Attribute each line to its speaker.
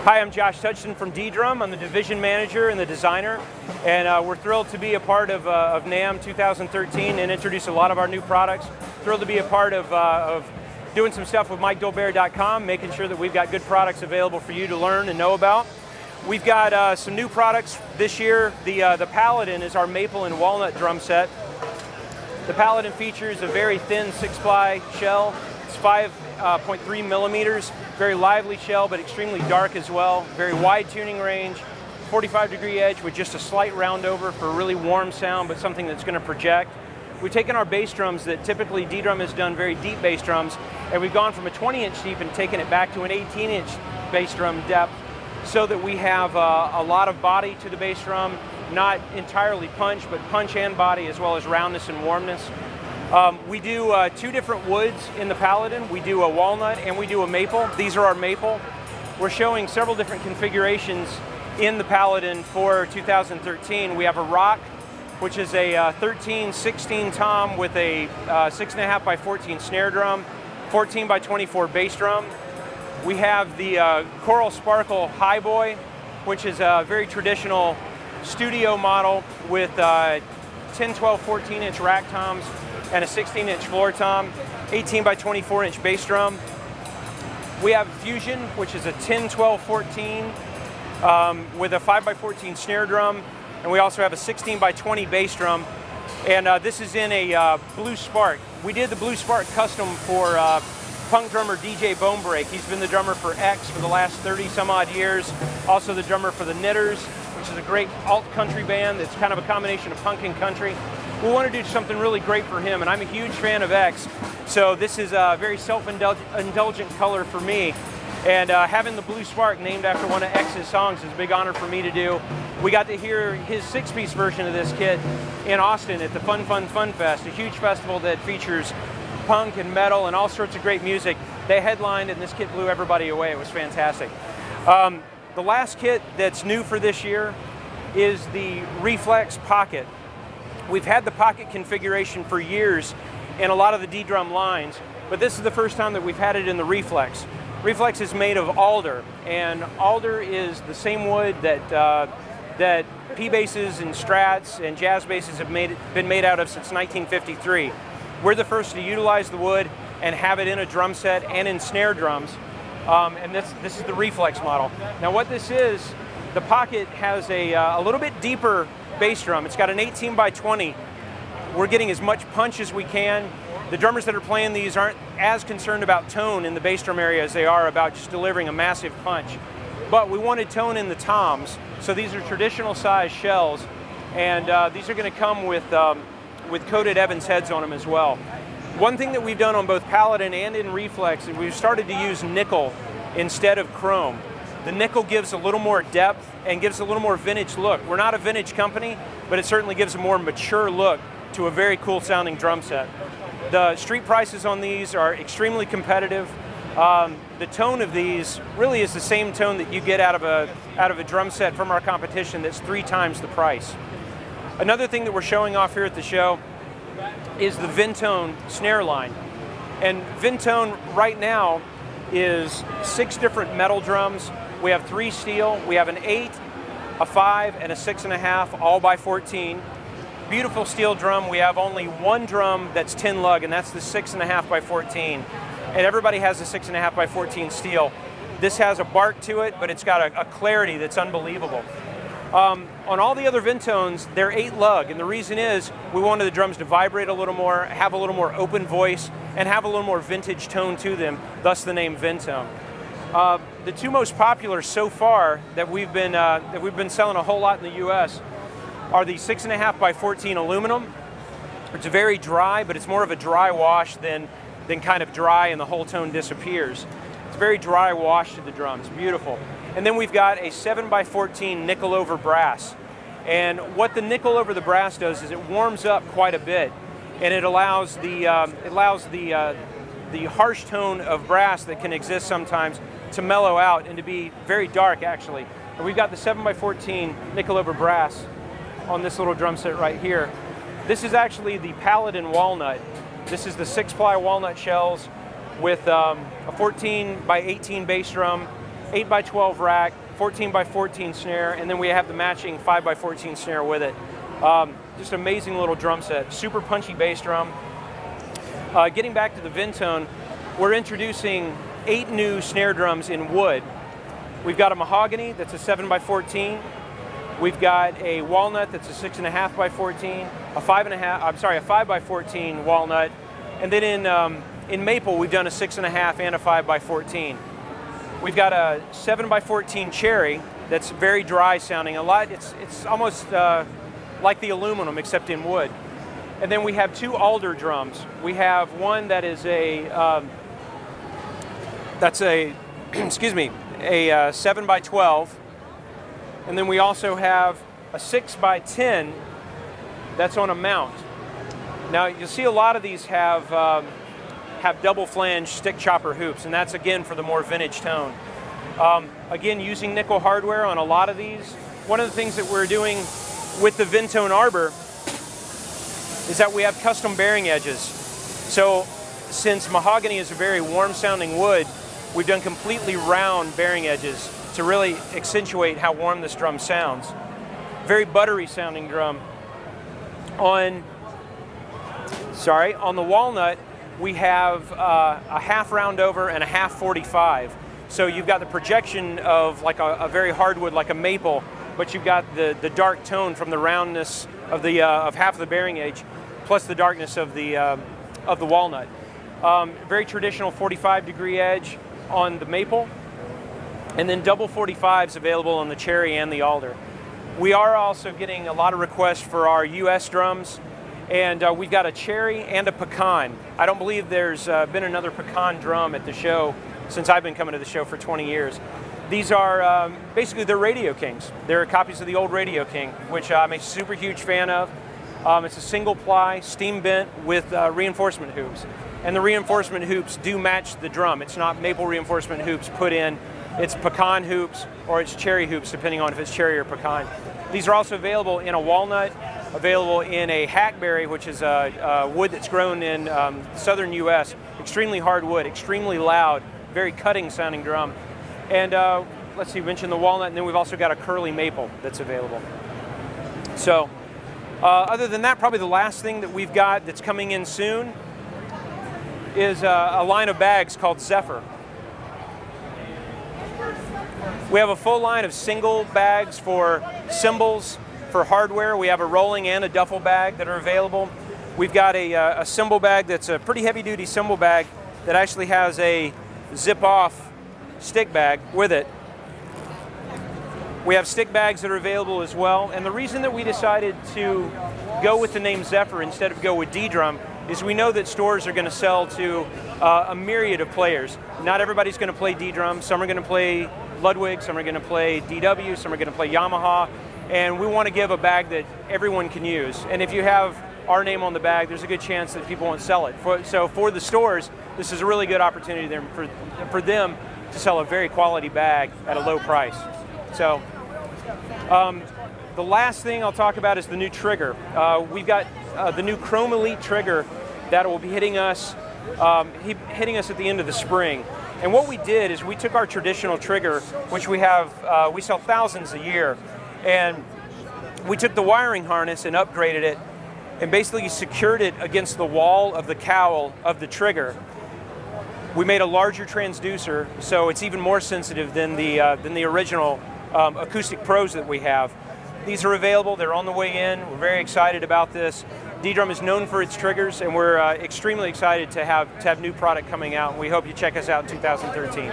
Speaker 1: Hi, I'm Josh Touchton from ddrum. I'm the division manager and the designer, and we're thrilled to be a part of NAMM 2013 and introduce a lot of our new products. Thrilled to be a part of doing some stuff with MikeDolbear.com, making sure that we've got good products available for you to learn and know about. We've got some new products this year. The Paladin is our maple and walnut drum set. The Paladin features a very thin 6-ply shell. It's 5.3 millimeters. Very lively shell, but extremely dark as well. Very wide tuning range, 45-degree edge with just a slight round over for a really warm sound, but something that's going to project. We've taken our bass drums that typically ddrum has done, very deep bass drums, and we've gone from a 20-inch deep and taken it back to an 18-inch bass drum depth so that we have a lot of body to the bass drum, not entirely punch, but punch and body, as well as roundness and warmness. We do two different woods in the Paladin. We do a walnut and we do a maple. These are our maple. We're showing several different configurations in the Paladin for 2013. We have a rock, which is a 13-16 tom with a 6.5 by 14 snare drum, 14 by 24 bass drum. We have the Coral Sparkle High Boy, which is a very traditional studio model with 10, 12, 14-inch rack toms and a 16-inch floor tom, 18 by 24-inch bass drum. We have Fusion, which is a 10, 12, 14 with a 5 by 14 snare drum, and we also have a 16 by 20 bass drum. And this is in a Blue Spark. We did the Blue Spark custom for punk drummer DJ Bonebreak. He's been the drummer for X for the last 30 some odd years. Also the drummer for the Knitters, which is a great alt country band that's kind of a combination of punk and country. We want to do something really great for him, and I'm a huge fan of X, so this is a very self-indulgent color for me. And having the Blue Spark named after one of X's songs is a big honor for me to do. We got to hear his 6-piece version of this kit in Austin at the Fun Fest, a huge festival that features punk and metal and all sorts of great music. They headlined, and this kit blew everybody away. It was fantastic. The last kit that's new for this year is the Reflex Pocket. We've had the Pocket configuration for years in a lot of the ddrum lines, but this is the first time that we've had it in the Reflex. Reflex is made of alder, and alder is the same wood that P basses and Strats and jazz basses have been made out of since 1953. We're the first to utilize the wood and have it in a drum set and in snare drums. And this is the Reflex model. Now what this is, the Pocket has a little bit deeper bass drum. It's got an 18 by 20. We're getting as much punch as we can. The drummers that are playing these aren't as concerned about tone in the bass drum area as they are about just delivering a massive punch. But we wanted tone in the toms, so these are traditional size shells, and these are going to come with coated Evans heads on them as well. One thing that we've done on both Paladin and in Reflex is we've started to use nickel instead of chrome. The nickel gives a little more depth and gives a little more vintage look. We're not a vintage company, but it certainly gives a more mature look to a very cool sounding drum set. The street prices on these are extremely competitive. The tone of these really is the same tone that you get out of a drum set from our competition that's 3 times the price. Another thing that we're showing off here at the show is the Vintone snare line. And Vintone right now is 6 different metal drums. We have 3 steel, we have an 8, a 5, and a 6.5, all by 14. Beautiful steel drum. We have only one drum that's 10 lug, and that's the 6.5 by 14. And everybody has a 6.5 by 14 steel. This has a bark to it, but it's got a clarity that's unbelievable. On all the other Vintones, they're 8 lug, and the reason is we wanted the drums to vibrate a little more, have a little more open voice, and have a little more vintage tone to them, thus the name Vintone. The 2 most popular so far that we've been selling a whole lot in the U.S. are the 6.5 by 14 aluminum. It's very dry, but it's more of a dry wash than kind of dry and the whole tone disappears. It's very dry wash to the drums, beautiful. And then we've got a 7 by 14 nickel over brass. And what the nickel over the brass does is it warms up quite a bit, and it allows the harsh tone of brass that can exist sometimes to mellow out and to be very dark, actually. And we've got the 7 by 14 nickel over brass on this little drum set right here. This is actually the Paladin walnut. This is the 6-ply walnut shells with a 14 by 18 bass drum, 8x12 rack, 14x14 snare, and then we have the matching 5x14 snare with it. Just amazing little drum set, super punchy bass drum. Getting back to the Ventone, we're introducing 8 new snare drums in wood. We've got a mahogany that's a 7x14. We've got a walnut that's a 6.5x14, a 5x14 walnut, and then in maple we've done a 6.5 and a 5x14. We've got a 7x14 cherry that's very dry sounding. It's almost like the aluminum except in wood. And then we have 2 alder drums. We have one that is excuse me, a 7x12. And then we also have a 6x10 that's on a mount. Now you'll see a lot of these have double flange stick chopper hoops, and that's again for the more vintage tone. Again, using nickel hardware on a lot of these. One of the things that we're doing with the Ventone Arbor is that we have custom bearing edges. So since mahogany is a very warm sounding wood, we've done completely round bearing edges to really accentuate how warm this drum sounds. Very buttery sounding drum. On the walnut, we have a half round over and a half 45. So you've got the projection of like a very hardwood, like a maple, but you've got the dark tone from the roundness of half of the bearing edge, plus the darkness of the walnut. Very traditional 45-degree edge on the maple, and then double 45s available on the cherry and the alder. We are also getting a lot of requests for our US drums, and we've got a cherry and a pecan. I don't believe there's been another pecan drum at the show since I've been coming to the show for 20 years. These are basically they're Radio Kings. They're copies of the old Radio King, which I'm a super huge fan of. It's a single ply, steam bent with reinforcement hoops. And the reinforcement hoops do match the drum. It's not maple reinforcement hoops put in. It's pecan hoops or it's cherry hoops, depending on if it's cherry or pecan. These are also available in a walnut, available in a hackberry, which is a wood that's grown in southern US. Extremely hard wood, extremely loud, very cutting sounding drum. And let's see, we mentioned the walnut, and then we've also got a curly maple that's available. So other than that, probably the last thing that we've got that's coming in soon is a line of bags called Zephyr. We have a full line of single bags for cymbals, for hardware. We have a rolling and a duffel bag that are available. We've got a cymbal bag that's a pretty heavy-duty cymbal bag that actually has a zip-off stick bag with it. We have stick bags that are available as well. And the reason that we decided to go with the name Zephyr instead of go with ddrum is we know that stores are going to sell to a myriad of players. Not everybody's going to play ddrum. Some are going to play Ludwig, some are going to play DW, some are going to play Yamaha, and we want to give a bag that everyone can use. And if you have our name on the bag, there's a good chance that people won't sell it. So for the stores, this is a really good opportunity for them to sell a very quality bag at a low price. So the last thing I'll talk about is the new trigger. We've got the new Chrome Elite trigger that will be hitting us at the end of the spring. And what we did is we took our traditional trigger, which we sell thousands a year, and we took the wiring harness and upgraded it and basically secured it against the wall of the cowl of the trigger. We made a larger transducer, so it's even more sensitive than the original acoustic pros that we have. These are available, they're on the way in. We're very excited about this. ddrum is known for its triggers, and we're extremely excited to have new product coming out. We hope you check us out in 2013.